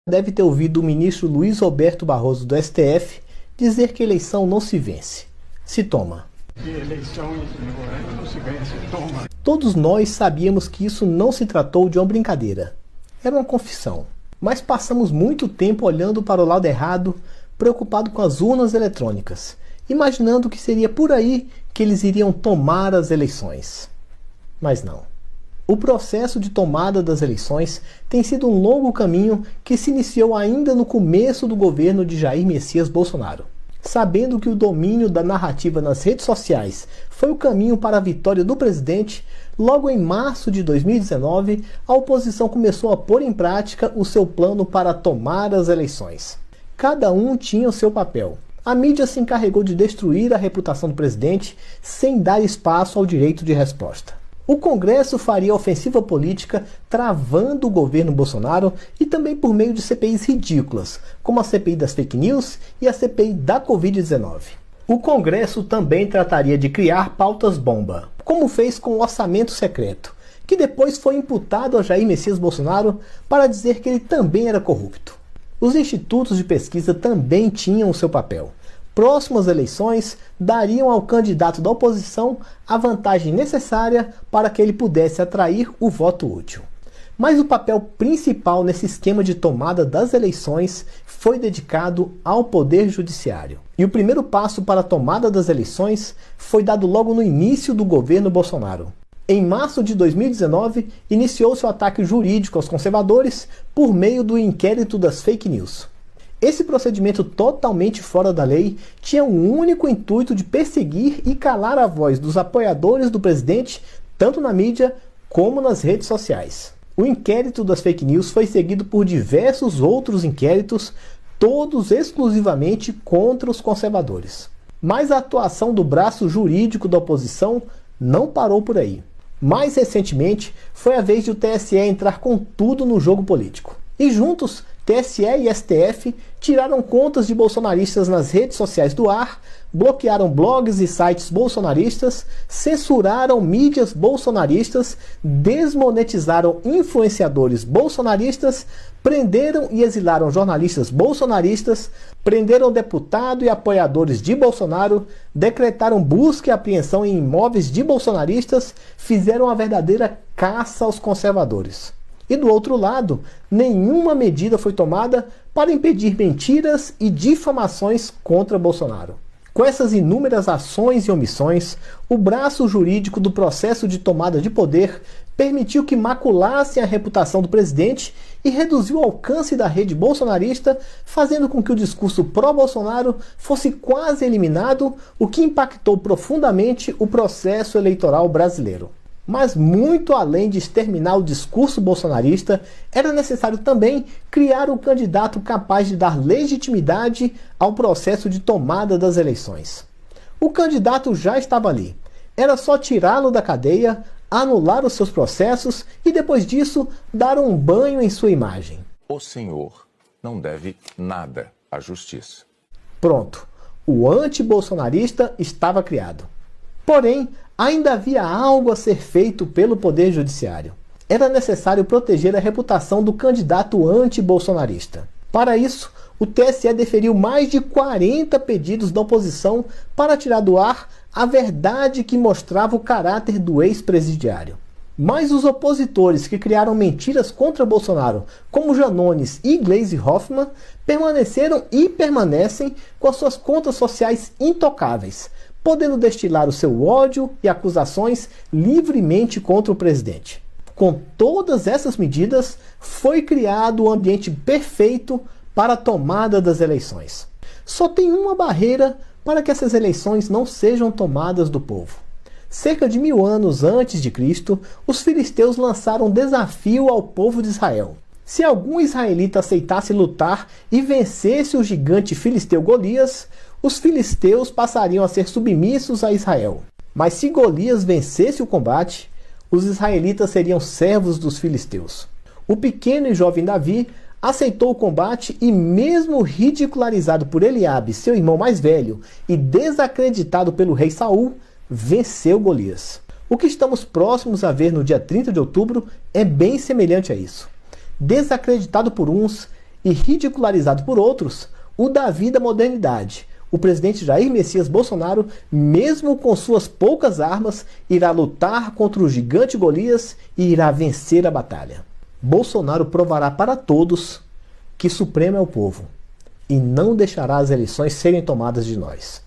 Deve ter ouvido o ministro Luiz Roberto Barroso do STF dizer que eleição não se vence, se toma. Eleições não se vence, toma. Todos nós sabíamos que isso não se tratou de uma brincadeira. Era uma confissão. Mas passamos muito tempo olhando para o lado errado, preocupado com as urnas eletrônicas, imaginando que seria por aí que eles iriam tomar as eleições. Mas não. O processo de tomada das eleições tem sido um longo caminho que se iniciou ainda no começo do governo de Jair Messias Bolsonaro. Sabendo que o domínio da narrativa nas redes sociais foi o caminho para a vitória do presidente, logo em março de 2019, a oposição começou a pôr em prática o seu plano para tomar as eleições. Cada um tinha o seu papel. A mídia se encarregou de destruir a reputação do presidente sem dar espaço ao direito de resposta. O Congresso faria ofensiva política travando o governo Bolsonaro e também por meio de CPIs ridículas, como a CPI das fake news e a CPI da Covid-19. O Congresso também trataria de criar pautas-bomba, como fez com o orçamento secreto, que depois foi imputado a Jair Messias Bolsonaro para dizer que ele também era corrupto. Os institutos de pesquisa também tinham o seu papel. Próximas eleições dariam ao candidato da oposição a vantagem necessária para que ele pudesse atrair o voto útil. Mas o papel principal nesse esquema de tomada das eleições foi dedicado ao Poder Judiciário. E o primeiro passo para a tomada das eleições foi dado logo no início do governo Bolsonaro. Em março de 2019, iniciou-se o ataque jurídico aos conservadores por meio do inquérito das fake news. Esse procedimento totalmente fora da lei tinha um único intuito de perseguir e calar a voz dos apoiadores do presidente, tanto na mídia como nas redes sociais. O inquérito das fake news foi seguido por diversos outros inquéritos, todos exclusivamente contra os conservadores. Mas a atuação do braço jurídico da oposição não parou por aí. Mais recentemente, foi a vez de o TSE entrar com tudo no jogo político. E juntos, TSE e STF tiraram contas de bolsonaristas nas redes sociais do ar, bloquearam blogs e sites bolsonaristas, censuraram mídias bolsonaristas, desmonetizaram influenciadores bolsonaristas, prenderam e exilaram jornalistas bolsonaristas, prenderam deputado e apoiadores de Bolsonaro, decretaram busca e apreensão em imóveis de bolsonaristas, fizeram uma verdadeira caça aos conservadores. E do outro lado, nenhuma medida foi tomada para impedir mentiras e difamações contra Bolsonaro. Com essas inúmeras ações e omissões, o braço jurídico do processo de tomada de poder permitiu que maculassem a reputação do presidente e reduziu o alcance da rede bolsonarista, fazendo com que o discurso pró-Bolsonaro fosse quase eliminado, o que impactou profundamente o processo eleitoral brasileiro. Mas muito além de exterminar o discurso bolsonarista, era necessário também criar um candidato capaz de dar legitimidade ao processo de tomada das eleições. O candidato já estava ali. Era só tirá-lo da cadeia, anular os seus processos e depois disso dar um banho em sua imagem. O senhor não deve nada à justiça. Pronto, o anti-bolsonarista estava criado. Porém, ainda havia algo a ser feito pelo Poder Judiciário. Era necessário proteger a reputação do candidato anti-bolsonarista. Para isso, o TSE deferiu mais de 40 pedidos da oposição para tirar do ar a verdade que mostrava o caráter do ex-presidiário. Mas os opositores que criaram mentiras contra Bolsonaro, como Janones e Gleisi Hoffmann, permaneceram e permanecem com as suas contas sociais intocáveis, podendo destilar o seu ódio e acusações livremente contra o presidente. Com todas essas medidas, foi criado o ambiente perfeito para a tomada das eleições. Só tem uma barreira para que essas eleições não sejam tomadas do povo. Cerca de 1000 anos antes de Cristo, os filisteus lançaram um desafio ao povo de Israel. Se algum israelita aceitasse lutar e vencesse o gigante filisteu Golias, os filisteus passariam a ser submissos a Israel. Mas se Golias vencesse o combate, os israelitas seriam servos dos filisteus. O pequeno e jovem Davi aceitou o combate e, mesmo ridicularizado por Eliabe, seu irmão mais velho, e desacreditado pelo rei Saul, venceu Golias. O que estamos próximos a ver no dia 30 de outubro é bem semelhante a isso. Desacreditado por uns, e ridicularizado por outros, o Davi da modernidade, o presidente Jair Messias Bolsonaro, mesmo com suas poucas armas, irá lutar contra o gigante Golias e irá vencer a batalha. Bolsonaro provará para todos que supremo é o povo e não deixará as eleições serem tomadas de nós.